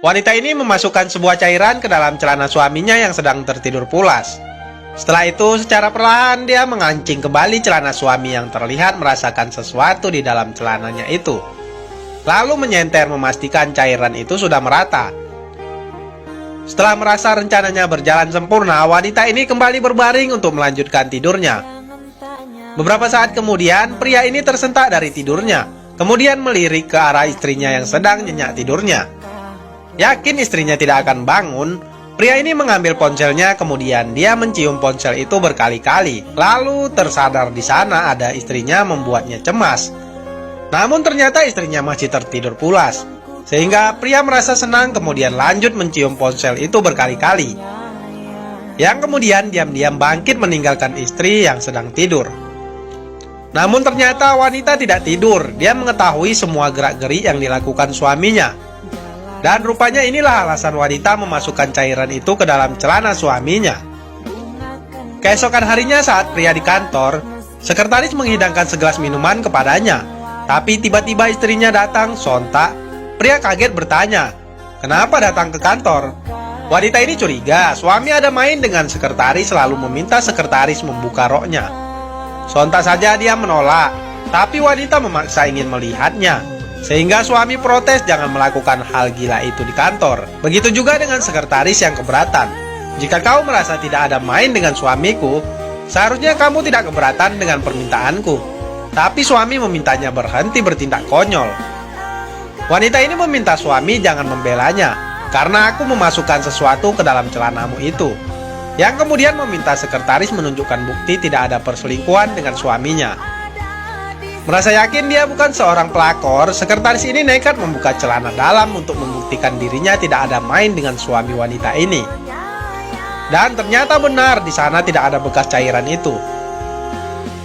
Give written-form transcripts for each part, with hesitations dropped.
Wanita ini memasukkan sebuah cairan ke dalam celana suaminya yang sedang tertidur pulas. Setelah itu, secara perlahan dia mengancing kembali celana suami yang terlihat merasakan sesuatu di dalam celananya itu. Lalu menyenter memastikan cairan itu sudah merata. Setelah merasa rencananya berjalan sempurna, wanita ini kembali berbaring untuk melanjutkan tidurnya. Beberapa saat kemudian, pria ini tersentak dari tidurnya, kemudian melirik ke arah istrinya yang sedang nyenyak tidurnya. Yakin istrinya tidak akan bangun, pria ini mengambil ponselnya, kemudian dia mencium ponsel itu berkali-kali. Lalu tersadar di sana ada istrinya membuatnya cemas. Namun ternyata istrinya masih tertidur pulas, sehingga pria merasa senang kemudian lanjut mencium ponsel itu berkali-kali. Yang kemudian diam-diam bangkit meninggalkan istri yang sedang tidur. Namun ternyata wanita tidak tidur, dia mengetahui semua gerak-gerik yang dilakukan suaminya. Dan rupanya inilah alasan wanita memasukkan cairan itu ke dalam celana suaminya. Keesokan harinya saat pria di kantor, sekretaris menghidangkan segelas minuman kepadanya. Tapi tiba-tiba istrinya datang, sontak. Pria kaget bertanya, "Kenapa datang ke kantor?" Wanita ini curiga, suami ada main dengan sekretaris lalu meminta sekretaris membuka roknya. Sontak saja dia menolak, tapi wanita memaksa ingin melihatnya. Sehingga suami protes jangan melakukan hal gila itu di kantor. Begitu juga dengan sekretaris yang keberatan. "Jika kau merasa tidak ada main dengan suamiku, seharusnya kamu tidak keberatan dengan permintaanku." Tapi suami memintanya berhenti bertindak konyol. Wanita ini meminta suami jangan membelanya, "Karena aku memasukkan sesuatu ke dalam celanamu itu." Yang kemudian meminta sekretaris menunjukkan bukti tidak ada perselingkuhan dengan suaminya. Merasa yakin dia bukan seorang pelakor, sekretaris ini nekat membuka celana dalam untuk membuktikan dirinya tidak ada main dengan suami wanita ini. Dan ternyata benar, di sana tidak ada bekas cairan itu.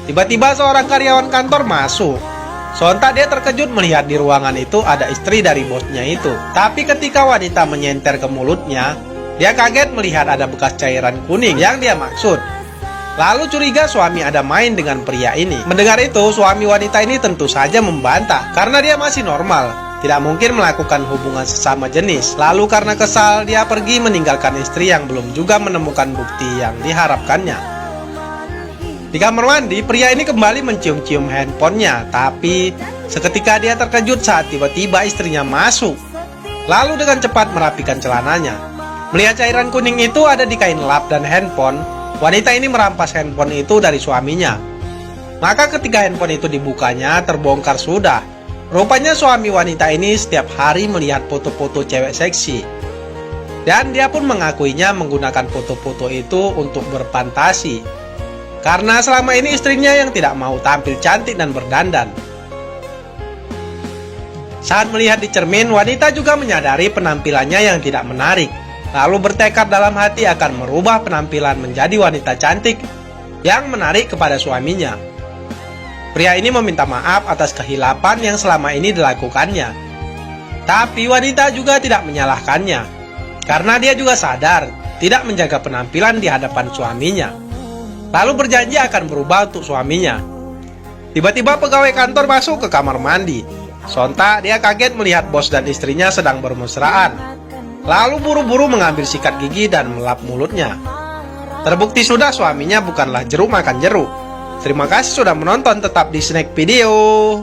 Tiba-tiba seorang karyawan kantor masuk. Sontak dia terkejut melihat di ruangan itu ada istri dari bosnya itu. Tapi ketika wanita menyenter ke mulutnya, dia kaget melihat ada bekas cairan kuning yang dia maksud. Lalu curiga suami ada main dengan pria ini. Mendengar itu, suami wanita ini tentu saja membantah karena dia masih normal, tidak mungkin melakukan hubungan sesama jenis. Lalu karena kesal, dia pergi meninggalkan istri yang belum juga menemukan bukti yang diharapkannya. Di kamar mandi, pria ini kembali mencium-cium handphonenya, tapi seketika dia terkejut saat tiba-tiba istrinya masuk. Lalu dengan cepat merapikan celananya. Melihat cairan kuning itu ada di kain lap dan handphone, wanita ini merampas handphone itu dari suaminya. Maka ketika handphone itu dibukanya, terbongkar sudah. Rupanya suami wanita ini setiap hari melihat foto-foto cewek seksi. Dan dia pun mengakuinya menggunakan foto-foto itu untuk berfantasi. Karena selama ini istrinya yang tidak mau tampil cantik dan berdandan. Saat melihat di cermin, wanita juga menyadari penampilannya yang tidak menarik. Lalu bertekad dalam hati akan merubah penampilan menjadi wanita cantik yang menarik kepada suaminya. Pria ini meminta maaf atas kehilapan yang selama ini dilakukannya. Tapi wanita juga tidak menyalahkannya, karena dia juga sadar tidak menjaga penampilan di hadapan suaminya. Lalu berjanji akan berubah untuk suaminya. Tiba-tiba pegawai kantor masuk ke kamar mandi. Sontak dia kaget melihat bos dan istrinya sedang bermesraan. Lalu buru-buru mengambil sikat gigi dan melap mulutnya. Terbukti sudah suaminya bukanlah jeruk makan jeruk. Terima kasih sudah menonton, tetap di Snack Video.